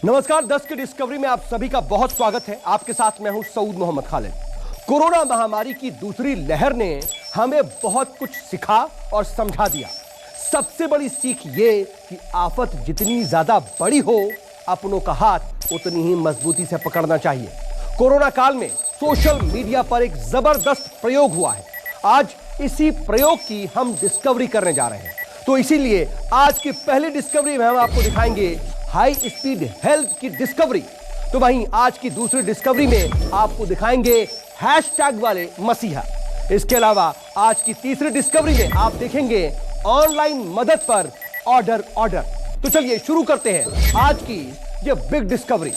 नमस्कार, 10 की डिस्कवरी में आप सभी का बहुत स्वागत है। आपके साथ मैं हूं सऊद मोहम्मद खालिद। कोरोना महामारी की दूसरी लहर ने हमें बहुत कुछ सिखा और समझा दिया। सबसे बड़ी सीख ये कि आफत जितनी ज्यादा बड़ी हो, अपनों का हाथ उतनी ही मजबूती से पकड़ना चाहिए। कोरोना काल में सोशल मीडिया पर एक जबरदस्त प्रयोग हुआ है। आज इसी प्रयोग की हम डिस्कवरी करने जा रहे हैं। तो इसीलिए आज की पहली डिस्कवरी में हम आपको दिखाएंगे हाई स्पीड हेल्थ की डिस्कवरी। तो वहीं आज की दूसरी डिस्कवरी में आपको दिखाएंगे हैशटैग वाले मसीहा। इसके अलावा आज की तीसरी डिस्कवरी में आप देखेंगे ऑनलाइन मदद पर ऑर्डर। तो चलिए शुरू करते हैं आज की ये बिग डिस्कवरी।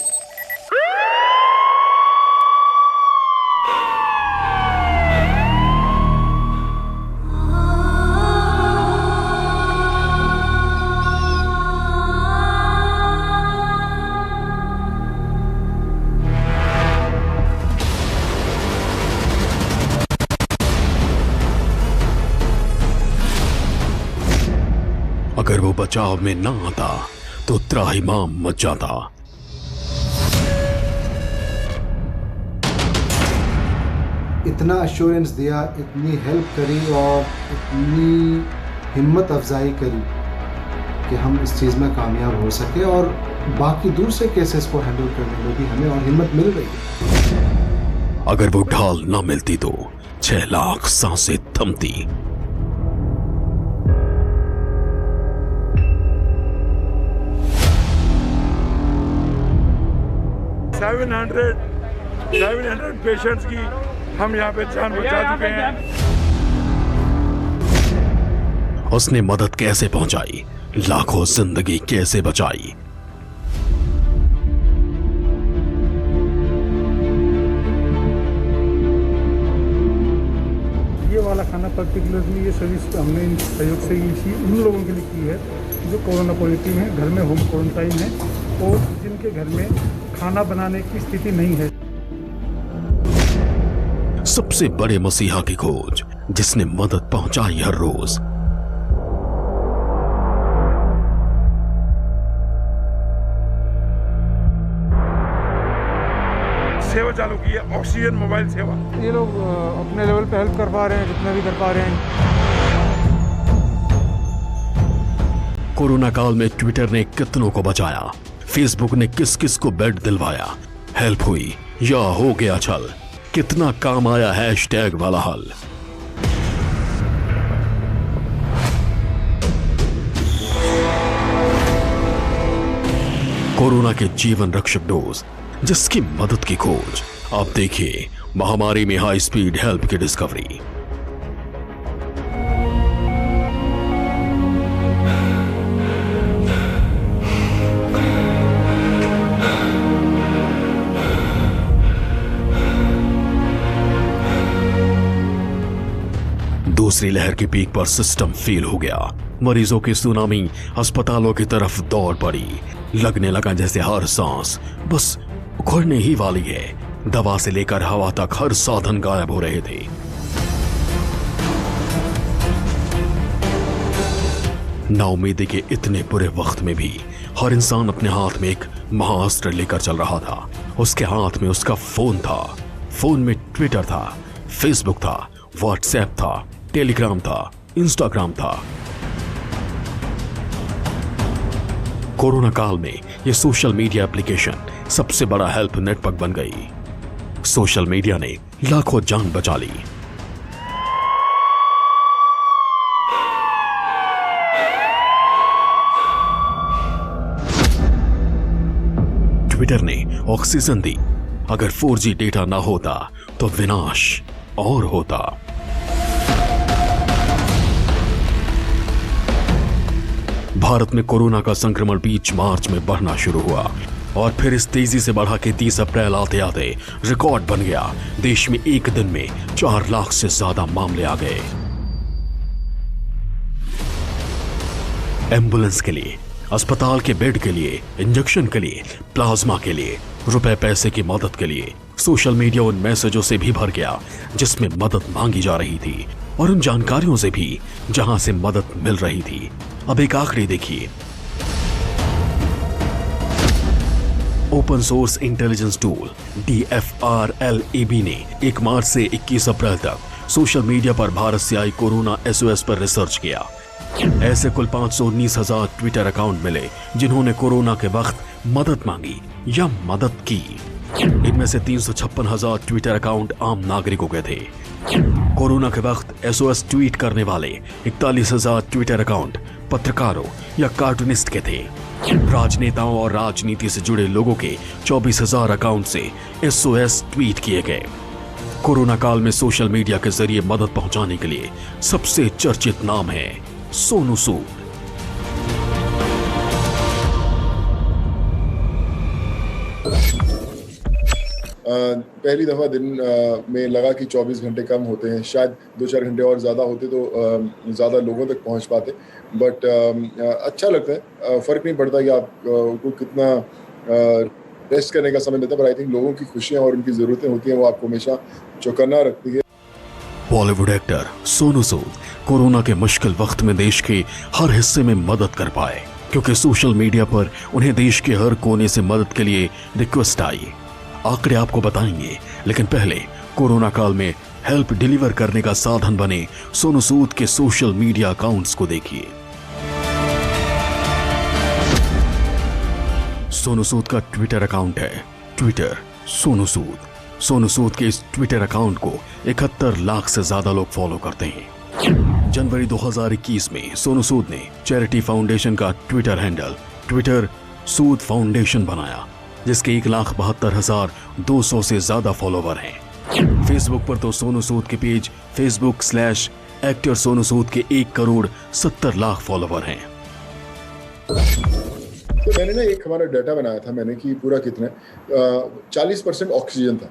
अगर वो बचाव में ना आता तो त्राहिमाम मच जाता। इतना अश्योरेंस दिया, इतनी हेल्प करी और इतनी हिम्मत अफजाई करी कि हम इस चीज़ में कामयाब हो सके और बाकी दूसरे केसेस को हैंडल करने में भी हमें और हिम्मत मिल रही है। अगर वो ढाल ना मिलती तो 6 लाख सांसें थमती। 700 पेशेंट्स की हम यहाँ पे जान बचा चुके हैं। उसने मदद कैसे पहुंचाई, लाखों जिंदगी कैसे बचाई। ये वाला खाना पर्टिकुलरली ये सर्विस हमने इन सहयोग से उन लोगों के लिए की है जो कोरोना पॉजिटिव हैं, घर में होम क्वारंटाइन है और जिनके घर में खाना बनाने की स्थिति नहीं है। सबसे बड़े मसीहा की खोज जिसने मदद पहुंचाई हर रोज। सेवा चालू की है, ऑक्सीजन मोबाइल सेवा। ये लोग अपने लेवल पे हेल्प कर पा रहे हैं, जितना भी कर पा रहे हैं। कोरोना काल में ट्विटर ने कितनों को बचाया, फेसबुक ने किस किस को बेड दिलवाया, हेल्प हुई या हो गया छल, कितना काम आया हैशटैग वाला हल। कोरोना के जीवन रक्षक डोज, जिसकी मदद की खोज। आप देखिए महामारी में हाई स्पीड हेल्प की डिस्कवरी। दूसरी लहर की पीक पर सिस्टम फेल हो गया। मरीजों की सुनामी अस्पतालों की तरफ दौड़ पड़ी। लगने लगा जैसे हर सांस बस उखड़ने ही वाली है। दवा से लेकर हवा तक हर साधन गायब हो रहे थे। नाउमीदी के इतने बुरे वक्त में भी हर इंसान अपने हाथ में एक महाअस्त्र लेकर चल रहा था। उसके हाथ में उसका फोन था। फोन में ट्विटर था, फेसबुक था, व्हाट्सएप था, टेलीग्राम था, इंस्टाग्राम था। कोरोना काल में यह सोशल मीडिया एप्लीकेशन सबसे बड़ा हेल्प नेटवर्क बन गई। सोशल मीडिया ने लाखों जान बचा ली। ट्विटर ने ऑक्सीजन दी। अगर 4G डेटा ना होता तो विनाश और होता। भारत में कोरोना का संक्रमण 20 मार्च में बढ़ना शुरू हुआ और फिर इस तेजी से बढ़ा के 30 अप्रैल आते आते रिकॉर्ड बन गया। देश में एक दिन में 4 लाख से ज्यादा मामले आ गए। एम्बुलेंस के लिए, अस्पताल के बेड के लिए, इंजेक्शन के लिए, प्लाज्मा के लिए, रुपए पैसे की मदद के लिए सोशल मीडिया उन मैसेजों से भी भर गया जिसमें मदद मांगी जा रही थी और उन जानकारियों से भी जहां से मदद मिल रही थी। अब एक आखिरी देखिए। Open source intelligence tool DFRLAB ने 1 मार्च से 21 अप्रैल तक सोशल मीडिया पर भारत से आई कोरोना SOS पर रिसर्च किया। ऐसे कुल 519,000 ट्विटर अकाउंट मिले जिन्होंने कोरोना के वक्त मदद मांगी या मदद की। इनमें से 356,000 ट्विटर अकाउंट आम नागरिकों के थे। कोरोना के वक्त SOS ट्वीट करने वाले 41,000 ट्विटर अकाउंट पत्रकारों या कार्टूनिस्ट के थे। राजनेताओं और राजनीति से जुड़े लोगों के 24,000 अकाउंट से SOS ट्वीट किए गए। कोरोना काल में सोशल मीडिया के जरिए मदद पहुंचाने के लिए सबसे चर्चित नाम है सोनू सूद। पहली दफ़ा दिन में लगा कि 24 घंटे कम होते हैं, शायद 2-4 घंटे और ज़्यादा होते तो ज़्यादा लोगों तक पहुंच पाते, बट अच्छा लगता है। फ़र्क नहीं पड़ता कि आपको कितना रेस्ट करने का समय देता है, पर आई थिंक लोगों की खुशियां और उनकी ज़रूरतें होती हैं, वो आपको हमेशा चौकन्ना रखती है। बॉलीवुड एक्टर सोनू सूद कोरोना के मुश्किल वक्त में देश के हर हिस्से में मदद कर पाए, क्योंकि सोशल मीडिया पर उन्हें देश के हर कोने से मदद के लिए रिक्वेस्ट आई। आंकड़े आपको बताएंगे, लेकिन पहले कोरोना काल में हेल्प डिलीवर करने का साधन बने सोनू सूद के सोशल मीडिया अकाउंट्स को देखिए। सोनू सूद का ट्विटर अकाउंट है ट्विटर सोनू सूद। सोनू सूद के इस ट्विटर अकाउंट को 71 लाख से ज्यादा लोग फॉलो करते हैं। जनवरी 2021 में सोनू सूद ने चैरिटी फाउंडेशन का ट्विटर हैंडल ट्विटर सूद फाउंडेशन बनाया, जिसके 1,72,200 से ज्यादा फॉलोवर हैं। फेसबुक पर तो सोनू सूद के पेज Facebook/एक्टर सोनू सूद के 1,70,00,000 फॉलोवर हैं। तो मैंने ना एक हमारा डाटा बनाया था मैंने कि पूरा कितना 40% ऑक्सीजन था,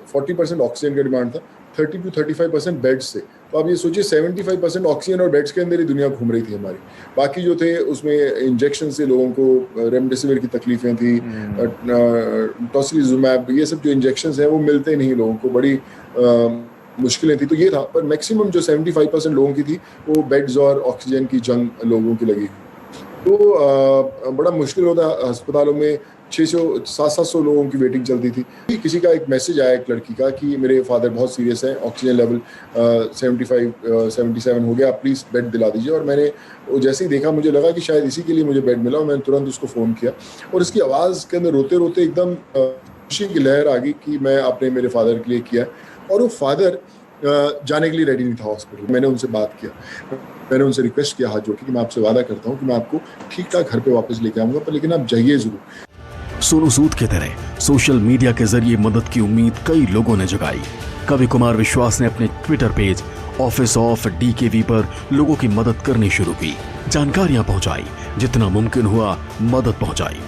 40% ऑक्सीजन का डिमांड था, 30 to 35% बेड्स से। तो आप ये सोचिए 75% ऑक्सीजन और बेड्स के अंदर ही दुनिया घूम रही थी हमारी। बाकी जो थे उसमें इंजेक्शन से लोगों को रेमडेसिविर की तकलीफें थी, टोसिलिजुमैब, ये सब जो इंजेक्शन हैं वो मिलते नहीं लोगों को, बड़ी मुश्किलें थी। तो ये था, पर मैक्सिमम जो 75% लोगों की थी वो बेड्स और ऑक्सीजन की जंग लोगों की लगी। तो बड़ा मुश्किल होता, अस्पतालों में 600-700 लोगों की वेटिंग चलती थी। किसी का एक मैसेज आया एक लड़की का कि मेरे फादर बहुत सीरियस हैं, ऑक्सीजन लेवल 75-77 हो गया, आप प्लीज़ बेड दिला दीजिए। और मैंने वो जैसे ही देखा मुझे लगा कि शायद इसी के लिए मुझे बेड मिला, और मैंने तुरंत उसको फ़ोन किया, और इसकी आवाज़ के अंदर रोते रोते एकदम खुशी की लहर आ गई कि मैं आपने मेरे फादर के लिए किया। और वो फादर जाने के लिए रेडी नहीं था हॉस्पिटल। मैंने उनसे बात किया, मैंने उनसे रिक्वेस्ट किया हाथ जोड़ के कि मैं आपसे वादा करता हूँ कि मैं आपको ठीक ठाक घर पे वापस लेके आऊँगा, पर लेकिन आप जाइए ज़रूर। सोनू सूद की तरह सोशल मीडिया के जरिए मदद की उम्मीद कई लोगों ने जगाई। कवि कुमार विश्वास ने अपने Twitter page office of DKV पर लोगों की मदद करनी शुरू की, जानकारियां पहुंचाई, जितना मुमकिन हुआ मदद पहुंचाई।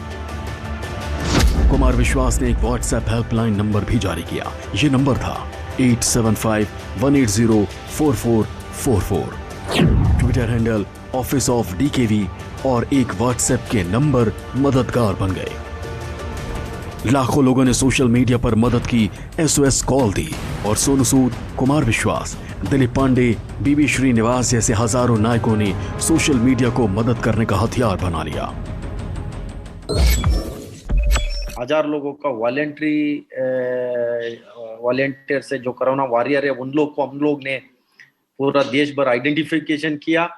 कुमार विश्वास ने एक व्हाट्सएप हेल्पलाइन नंबर भी जारी किया। ये नंबर था 875-180-4444। Twitter handle office of DKV और एक व्हाट्सएप के नंबर मददगार बन गए। लाखों लोगों ने सोशल मीडिया पर मदद की SOS कॉल दी, और सोनू सूद, कुमार विश्वास, दिलीप पांडे, बीबी श्रीनिवास जैसे हजारों नायकों ने सोशल मीडिया को मदद करने का हथियार बना लिया। हजार लोगों का वॉलेंटियर से जो कोरोना वॉरियर है उन लोग को हम लोग ने पूरा देश भर आइडेंटिफिकेशन किया।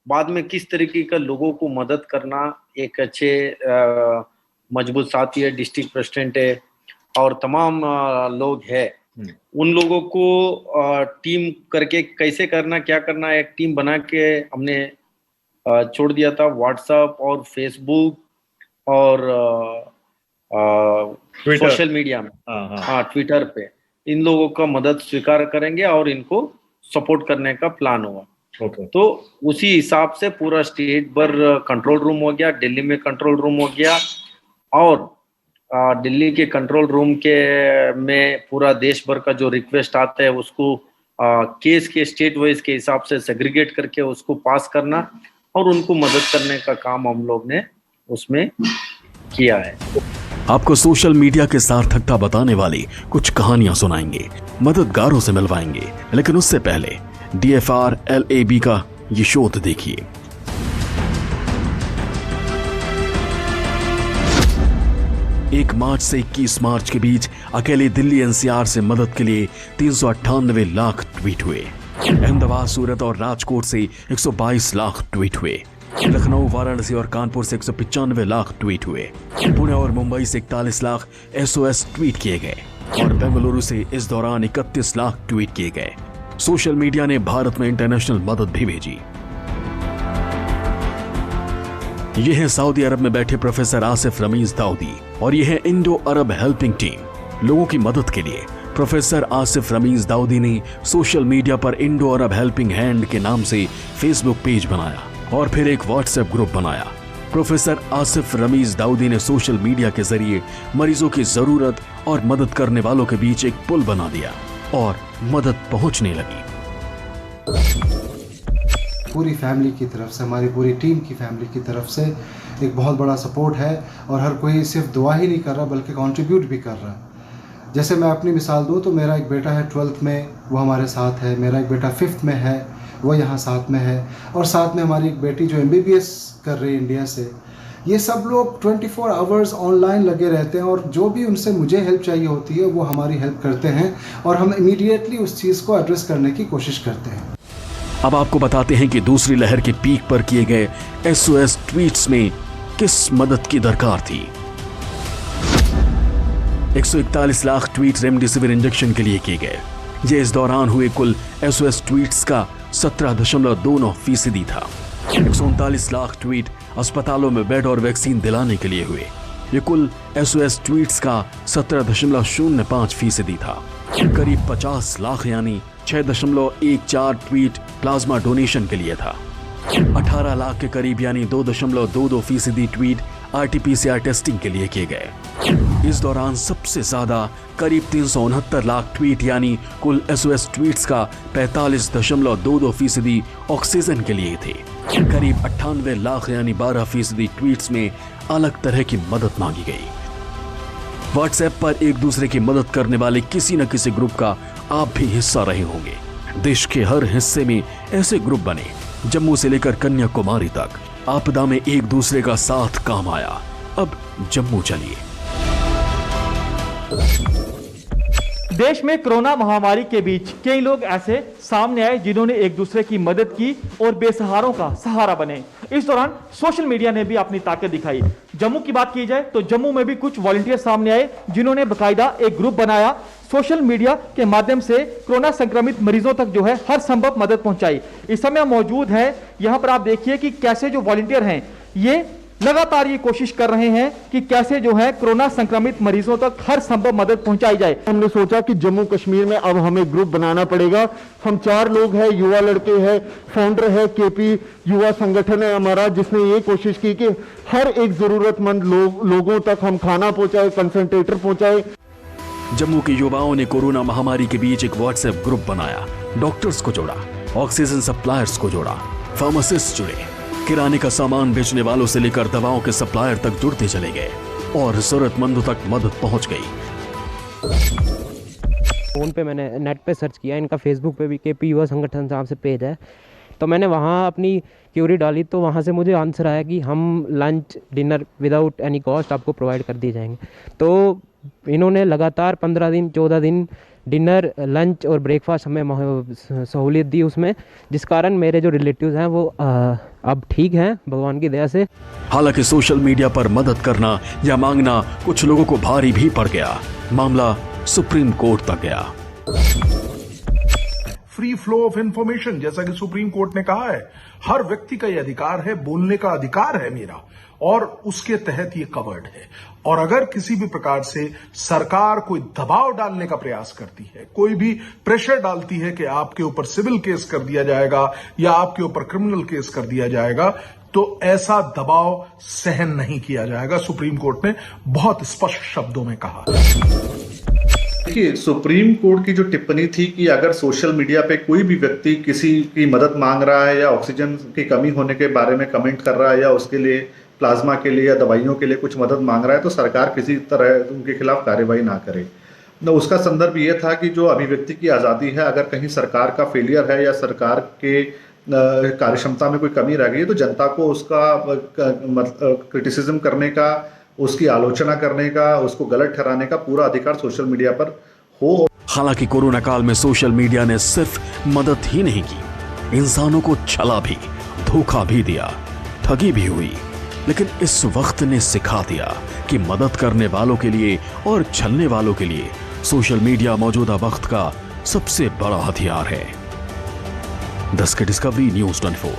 बाद में किस तरीके का लोगों को मदद करना, एक अच्छे मजबूत साथी है, डिस्ट्रिक्ट प्रेसिडेंट है और तमाम लोग हैं, उन लोगों को टीम करके कैसे करना, क्या करना, एक टीम बना के हमने छोड़ दिया था। व्हाट्सएप और फेसबुक और सोशल मीडिया में, ट्विटर पे इन लोगों का मदद स्वीकार करेंगे और इनको सपोर्ट करने का प्लान हुआ। तो उसी हिसाब से पूरा स्टेट भर कंट्रोल रूम हो गया, दिल्ली में कंट्रोल रूम हो गया, और दिल्ली के कंट्रोल रूम के में पूरा देश भर का जो रिक्वेस्ट आता है उसको केस के स्टेट वाइज के हिसाब से सेग्रीगेट करके उसको पास करना और उनको मदद करने का काम हम लोग ने उसमें किया है। आपको सोशल मीडिया के सार्थकता बताने वाली कुछ कहानियां सुनाएंगे, मददगारों से मिलवाएंगे, लेकिन उससे पहले DFRLAB का ये शोध देखिए। 1 मार्च से 21 मार्च के बीच अकेले दिल्ली एनसीआर से मदद के लिए 398 लाख ट्वीट हुए। अहमदाबाद, सूरत और राजकोट से 122 लाख ट्वीट हुए। लखनऊ, वाराणसी और कानपुर से 195 लाख ट्वीट हुए। पुणे और मुंबई से 41 लाख SOS ट्वीट किए गए और बेंगलुरु से इस दौरान 31 लाख ट्वीट किए गए। सोशल मीडिया ने भारत में इंटरनेशनल मदद भी भेजी। ये है सऊदी अरब में बैठे प्रोफेसर आसिफ रमीज दाऊदी और ये है इंडो अरब हेल्पिंग टीम। लोगों की मदद के लिए प्रोफेसर आसिफ रमीज दाऊदी ने सोशल मीडिया पर इंडो अरब हेल्पिंग हैंड के नाम से फेसबुक पेज बनाया और फिर एक व्हाट्सएप ग्रुप बनाया। प्रोफेसर आसिफ रमीज दाऊदी ने सोशल मीडिया के जरिए मरीजों की जरूरत और मदद करने वालों के बीच एक पुल बना दिया और मदद पहुंचने लगी। पूरी फैमिली की तरफ से, हमारी पूरी टीम की फैमिली की तरफ से एक बहुत बड़ा सपोर्ट है और हर कोई सिर्फ दुआ ही नहीं कर रहा बल्कि कंट्रीब्यूट भी कर रहा है। जैसे मैं अपनी मिसाल दूं तो मेरा एक बेटा है 12th में, वो हमारे साथ है। मेरा एक बेटा 5th में है, वो यहाँ साथ में है। और साथ में हमारी एक बेटी जो MBBS कर रही है इंडिया से। ये सब लोग 24 आवर्स ऑनलाइन लगे रहते हैं और जो भी उनसे मुझे हेल्प चाहिए होती है वो हमारी हेल्प करते हैं और हम इमीडिएटली उस चीज़ को एड्रेस करने की कोशिश करते हैं। अब आपको बताते हैं कि दूसरी लहर के पीक पर किए गए SOS ट्वीट्स में किस मदद की दरकार थी। 141 लाख ट्वीट रेमडेसिविर इंजेक्शन के लिए किए गए। ये इस दौरान हुए कुल SOS ट्वीट्स का 17.29% था। 139 लाख ट्वीट अस्पतालों में बेड और वैक्सीन दिलाने के लिए हुए। ये कुल SOS ट्वीट्स का 17.05% था। करीब 50 लाख यानी 6.14 ट्वीट प्लाज्मा डोनेशन के लिए था। 18 लाख के करीब यानी 2.22% ट्वीट RT-PCR टेस्टिंग के लिए किए गए। इस दौरान सबसे ज्यादा करीब 369 लाख ट्वीट यानी कुल SOS ट्वीट्स का 45.22% ऑक्सीजन के लिए थे। करीब 98 लाख यानी 12% ट्वीट्स में अलग तरह की मदद मांगी गई। व्हाट्सएप पर एक दूसरे की मदद करने वाले किसी न किसी ग्रुप का आप भी हिस्सा रहे होंगे। देश के हर हिस्से में ऐसे ग्रुप बने, जम्मू से लेकर कन्याकुमारी तक। आपदा में एक दूसरे का साथ काम आया। अब जम्मू चलिए। देश में कोरोना महामारी के बीच कई लोग ऐसे सामने आए जिन्होंने एक दूसरे की मदद की और बेसहारों का सहारा बने। इस दौरान सोशल मीडिया ने भी अपनी ताकत दिखाई। जम्मू की बात की जाए तो जम्मू में भी कुछ वॉलंटियर सामने आए जिन्होंने बकायदा एक ग्रुप बनाया। सोशल मीडिया के माध्यम से कोरोना संक्रमित मरीजों तक जो है हर संभव मदद पहुंचाई। इस समय मौजूद है यहाँ पर, आप देखिए कि कैसे जो वॉलंटियर हैं ये लगातार ये कोशिश कर रहे हैं कि कैसे जो है कोरोना संक्रमित मरीजों तक हर संभव मदद पहुंचाई जाए। हमने सोचा कि जम्मू कश्मीर में अब हमें ग्रुप बनाना पड़ेगा। हम 4 लोग हैं, युवा लड़के हैं, फाउंडर है KP युवा संगठन है हमारा, जिसने ये कोशिश की कि हर एक जरूरतमंद लोगों तक हम खाना पहुंचाए, कंसंट्रेटर पहुंचाए। जम्मू के युवाओं ने कोरोना महामारी के बीच एक व्हाट्सएप ग्रुप बनाया। डॉक्टर्स को जोड़ा, ऑक्सीजन सप्लायर्स को जोड़ा, फार्मासिस्ट जुड़े, किराने का सामान बेचने वालों से लेकर दवाओं के सप्लायर तक जुड़ते चले गए और जरूरतमंदों तक मदद पहुंच गई। फोन पे मैंने नेट पे सर्च किया, इनका फेसबुक पे भी KP युवा संगठन नाम से पेज है, तो मैंने वहाँ अपनी क्यूरी डाली तो वहाँ से मुझे आंसर आया कि हम lunch dinner without any cost आपको प्रोवाइड कर दिए जाएंगे। तो इन्होंने लगातार 15 दिन 14 दिन डिनर, लंच और ब्रेकफास्ट हमें सहूलियत दी उसमें, जिस कारण मेरे जो रिलेटिव्स हैं वो अब ठीक हैं भगवान की दया से। हालांकि सोशल मीडिया पर मदद करना या मांगना कुछ लोगों को भारी भी पड़ गया। मामला सुप्रीम कोर्ट तक गया। फ्री फ्लो ऑफ इंफॉर्मेशन, जैसा कि सुप्रीम कोर्ट ने कहा है, हर व्यक्ति का यह अधिकार है, बोलने का अधिकार है मेरा, और उसके तहत ये कवर्ड है। और अगर किसी भी प्रकार से सरकार कोई दबाव डालने का प्रयास करती है, कोई भी प्रेशर डालती है कि आपके ऊपर सिविल केस कर दिया जाएगा या आपके ऊपर क्रिमिनल केस कर दिया जाएगा, तो ऐसा दबाव सहन नहीं किया जाएगा। सुप्रीम कोर्ट ने बहुत स्पष्ट शब्दों में कहा। देखिए, सुप्रीम कोर्ट की जो टिप्पणी थी कि अगर सोशल मीडिया पे कोई भी व्यक्ति किसी की मदद मांग रहा है या ऑक्सीजन की कमी होने के बारे में कमेंट कर रहा है या उसके लिए प्लाज्मा के लिए या दवाइयों के लिए कुछ मदद मांग रहा है, तो सरकार किसी तरह उनके खिलाफ कार्रवाई ना करे। न उसका संदर्भ ये था कि जो अभिव्यक्ति की आज़ादी है, अगर कहीं सरकार का फेलियर है या सरकार के कार्यक्षमता में कोई कमी रह गई है तो जनता को उसका क्रिटिसिज्म करने का उसकी आलोचना करने का, उसको गलत ठहराने का पूरा अधिकार सोशल मीडिया पर हो। हालांकि कोरोना काल में सोशल मीडिया ने सिर्फ मदद ही नहीं की, इंसानों को छला भी, धोखा भी दिया, ठगी भी हुई, लेकिन इस वक्त ने सिखा दिया कि मदद करने वालों के लिए और छलने वालों के लिए सोशल मीडिया मौजूदा वक्त का सबसे बड़ा हथियार है। दस के डिस्कवरी न्यूज़ 24।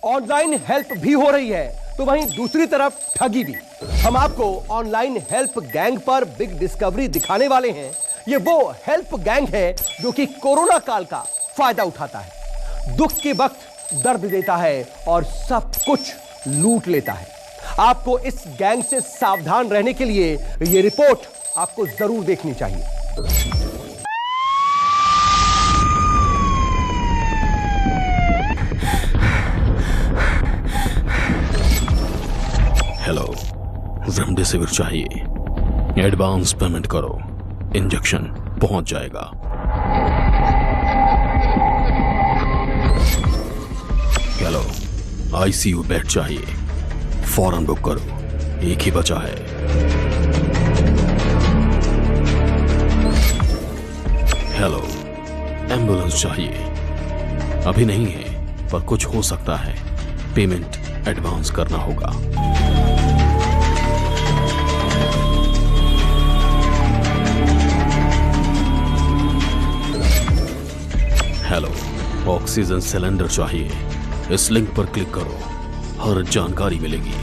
ऑनलाइन हेल्प भी हो रही है तो वहीं दूसरी तरफ ठगी भी। हम आपको ऑनलाइन हेल्प गैंग पर बिग डिस्कवरी दिखाने वाले हैं। ये वो हेल्प गैंग है जो कि कोरोना काल का फायदा उठाता है, दुख के वक्त दर्द देता है और सब कुछ लूट लेता है। आपको इस गैंग से सावधान रहने के लिए यह रिपोर्ट आपको जरूर देखनी चाहिए। हेलो, रेमडेसिविर चाहिए? एडवांस पेमेंट करो, इंजेक्शन पहुंच जाएगा। हेलो, आईसीयू बेड चाहिए? फौरन बुक करो, एक ही बचा है। हेलो, एम्बुलेंस चाहिए? अभी नहीं है पर कुछ हो सकता है, पेमेंट एडवांस करना होगा। हेलो, ऑक्सीजन सिलेंडर चाहिए? इस लिंक पर क्लिक करो, हर जानकारी मिलेगी।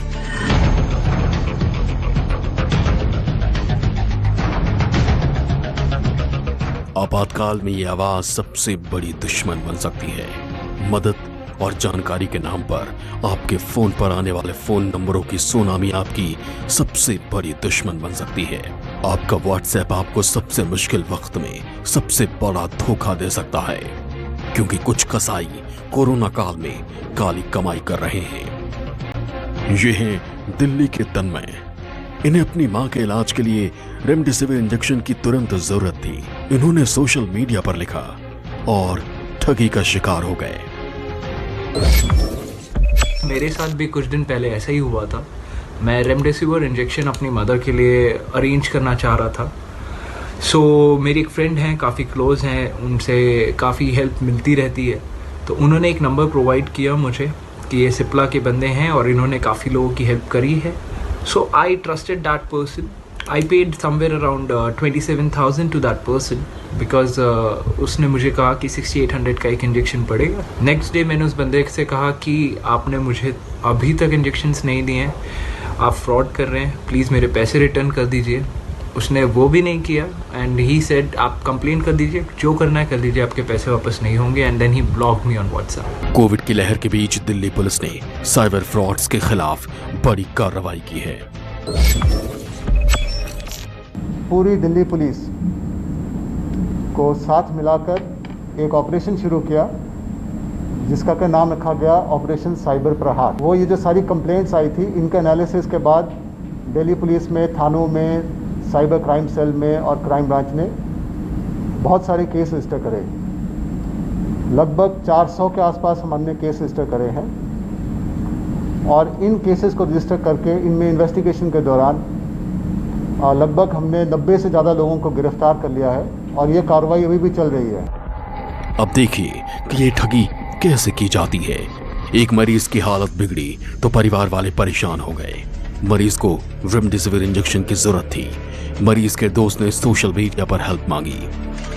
आपातकाल में यह आवाज सबसे बड़ी दुश्मन बन सकती है। मदद और जानकारी के नाम पर आपके फोन पर आने वाले फोन नंबरों की सुनामी आपकी सबसे बड़ी दुश्मन बन सकती है। आपका व्हाट्सएप आपको सबसे मुश्किल वक्त में सबसे बड़ा धोखा दे सकता है, क्योंकि कुछ कसाई कोरोना काल में काली कमाई कर रहे हैं। ये हैं दिल्ली के तन्मय। इन्हें अपनी मां के इलाज के लिए रेमडेसिविर इंजेक्शन की तुरंत जरूरत थी। इन्होंने सोशल मीडिया पर लिखा और ठगी का शिकार हो गए। मेरे साथ भी कुछ दिन पहले ऐसा ही हुआ था। मैं रेमडेसिविर इंजेक्शन अपनी मदर के लिए अरेंज करना चाह रहा था। मेरी एक फ्रेंड हैं, काफ़ी क्लोज हैं, उनसे काफ़ी हेल्प मिलती रहती है। तो उन्होंने एक नंबर प्रोवाइड किया मुझे कि ये सिप्ला के बंदे हैं और इन्होंने काफ़ी लोगों की हेल्प करी है। So I trusted that person. I paid somewhere around 27,000 to that person because उसने मुझे कहा कि 6,800 का एक इंजेक्शन पड़ेगा। नेक्स्ट डे मैंने उस बंदे से कहा कि आपने मुझे अभी तक इंजेक्शन्स नहीं दिए हैं, आप फ्रॉड कर रहे हैं, प्लीज़ मेरे पैसे रिटर्न कर दीजिए। उसने वो भी नहीं किया एंड ही सेड आप कंप्लेन कर दीजिए, जो करना है कर दीजिए, आपके पैसे वापस नहीं होंगे। And then he block me on WhatsApp. Covid की लहर के बीच दिल्ली पुलिस ने साइबर फ्रॉड्स के खिलाफ बड़ी कार्रवाई की है। पूरी दिल्ली पुलिस को साथ मिलाकर एक ऑपरेशन शुरू किया जिसका का नाम रखा गया ऑपरेशन साइबर प्रहार। वो ये जो सारी कंप्लेंट्स आई थी, इनका एनालिसिस के बाद दिल्ली पुलिस में, थानों में, साइबर क्राइम सेल में और क्राइम ब्रांच ने बहुत सारे केस रजिस्टर करे। लगभग 400 के आसपास हमने केस रजिस्टर करे हैं और इन केसेस को रजिस्टर करके इनमें इन्वेस्टिगेशन के दौरान लगभग हमने 90 से ज़्यादा लोगों को गिरफ्तार कर लिया है और ये कार्रवाई अभी भी चल रही है। अब देखिए कि ये ठगी कैसे की जाती है। एक मरीज की हालत बिगड़ी तो परिवार वाले परेशान हो गए। मरीज को रेमडेसिविर इंजेक्शन की जरूरत थी। मरीज के दोस्त ने सोशल मीडिया पर हेल्प मांगी।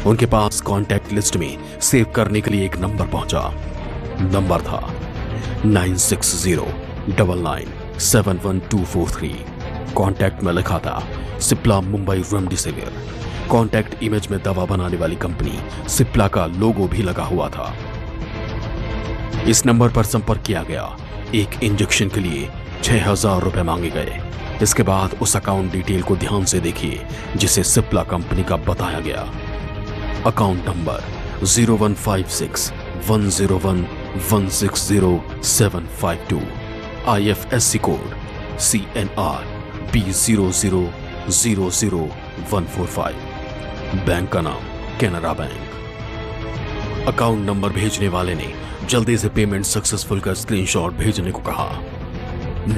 उनके पास कॉन्टैक्ट लिस्ट में सेव करने के लिए एक नंबर पहुंचा। नंबर था 9609971243। कॉन्टैक्ट में लिखा था Cipla Mumbai remdesivir. Contact image में दवा बनाने वाली कंपनी सिप्ला का लोगो भी लगा हुआ था। इस नंबर पर संपर्क किया गया। एक इंजेक्शन के लिए 6,000 रुपए मांगे गए। इसके बाद उस अकाउंट डिटेल को ध्यान से देखिए जिसे सिप्ला कंपनी का बताया गया। Account number 0156101160,752, IFSC code CNR B0000145, bank का नाम कैनरा बैंक। अकाउंट नंबर भेजने वाले ने जल्दी से पेमेंट सक्सेसफुल का स्क्रीनशॉट भेजने को कहा।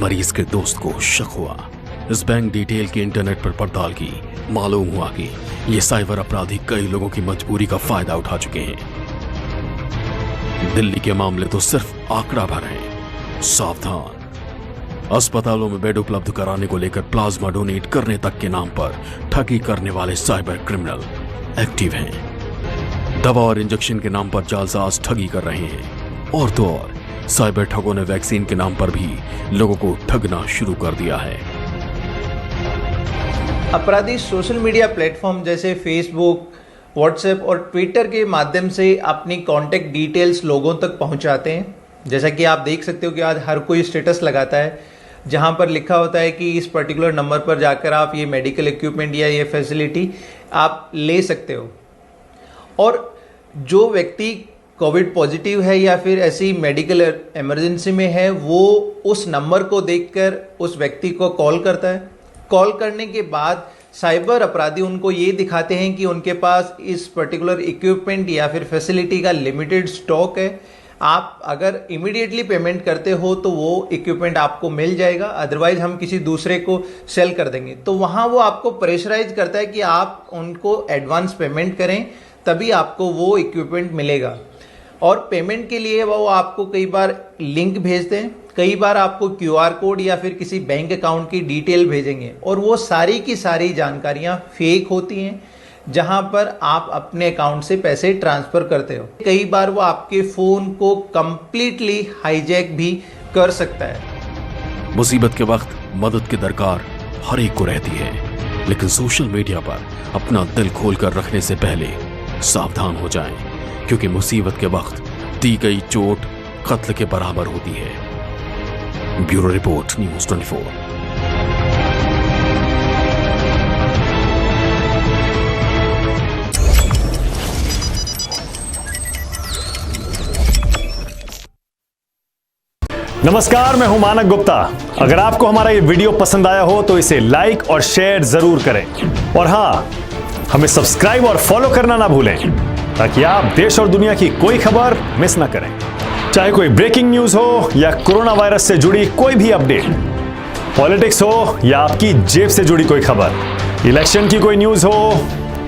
मरीज के दोस्त को शक हुआ। इस बैंक डिटेल की इंटरनेट पर पड़ताल की। मालूम हुआ कि ये साइबर अपराधी कई लोगों की मजबूरी का फायदा उठा चुके हैं। दिल्ली के मामले तो सिर्फ आंकड़ा भर है। सावधान, अस्पतालों में बेड उपलब्ध कराने को लेकर प्लाज्मा डोनेट करने तक के नाम पर ठगी करने वाले साइबर क्रिमिनल एक्टिव हैं। दवा और इंजेक्शन के नाम पर जालसाज ठगी कर रहे हैं। और तो और साइबर ठगों ने वैक्सीन के नाम पर भी लोगों को ठगना शुरू कर दिया है। अपराधी सोशल मीडिया प्लेटफॉर्म जैसे फेसबुक, व्हाट्सएप और ट्विटर के माध्यम से अपनी कॉन्टैक्ट डिटेल्स लोगों तक पहुंचाते हैं। जैसा कि आप देख सकते हो कि आज हर कोई स्टेटस लगाता है जहां पर लिखा होता है कि इस पर्टिकुलर नंबर पर जाकर आप ये मेडिकल इक्विपमेंट या ये फैसिलिटी आप ले सकते हो। और जो व्यक्ति कोविड पॉजिटिव है या फिर ऐसी मेडिकल इमरजेंसी में है, वो उस नंबर को देखकर उस व्यक्ति को कॉल करता है। कॉल करने के बाद साइबर अपराधी उनको ये दिखाते हैं कि उनके पास इस पर्टिकुलर इक्विपमेंट या फिर फैसिलिटी का लिमिटेड स्टॉक है। आप अगर इमीडिएटली पेमेंट करते हो तो वो इक्विपमेंट आपको मिल जाएगा, अदरवाइज हम किसी दूसरे को सेल कर देंगे। तो वहाँ वो आपको प्रेशराइज करता है कि आप उनको एडवांस पेमेंट करें, तभी आपको वो इक्विपमेंट मिलेगा। और पेमेंट के लिए वो आपको कई बार लिंक भेजते हैं, कई बार आपको QR कोड या फिर किसी बैंक अकाउंट की डिटेल भेजेंगे। और वो सारी की सारी जानकारियाँ फेक होती हैं, जहां पर आप अपने अकाउंट से पैसे ट्रांसफर करते हो। कई बार वो आपके फोन को कंप्लीटली हाईजैक भी कर सकता है। मुसीबत के वक्त मदद की दरकार हर एक को रहती है, लेकिन सोशल मीडिया पर अपना दिल खोलकर रखने से पहले सावधान हो जाएं, क्योंकि मुसीबत के वक्त दी गई चोट कत्ल के बराबर होती है। Bureau report, news 24। नमस्कार, मैं हूं मानक गुप्ता। अगर आपको हमारा ये वीडियो पसंद आया हो तो इसे लाइक और शेयर जरूर करें। और हां, हमें सब्सक्राइब और फॉलो करना ना भूलें, ताकि आप देश और दुनिया की कोई खबर मिस ना करें। चाहे कोई ब्रेकिंग न्यूज हो या कोरोना वायरस से जुड़ी कोई भी अपडेट, पॉलिटिक्स हो या आपकी जेब से जुड़ी कोई खबर, इलेक्शन की कोई न्यूज हो,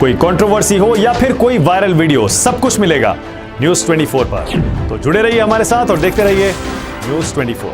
कोई कंट्रोवर्सी हो या फिर कोई वायरल वीडियो, सब कुछ मिलेगा न्यूज़ 24 पर। तो जुड़े रहिए हमारे साथ और देखते रहिए न्यूज़ 24।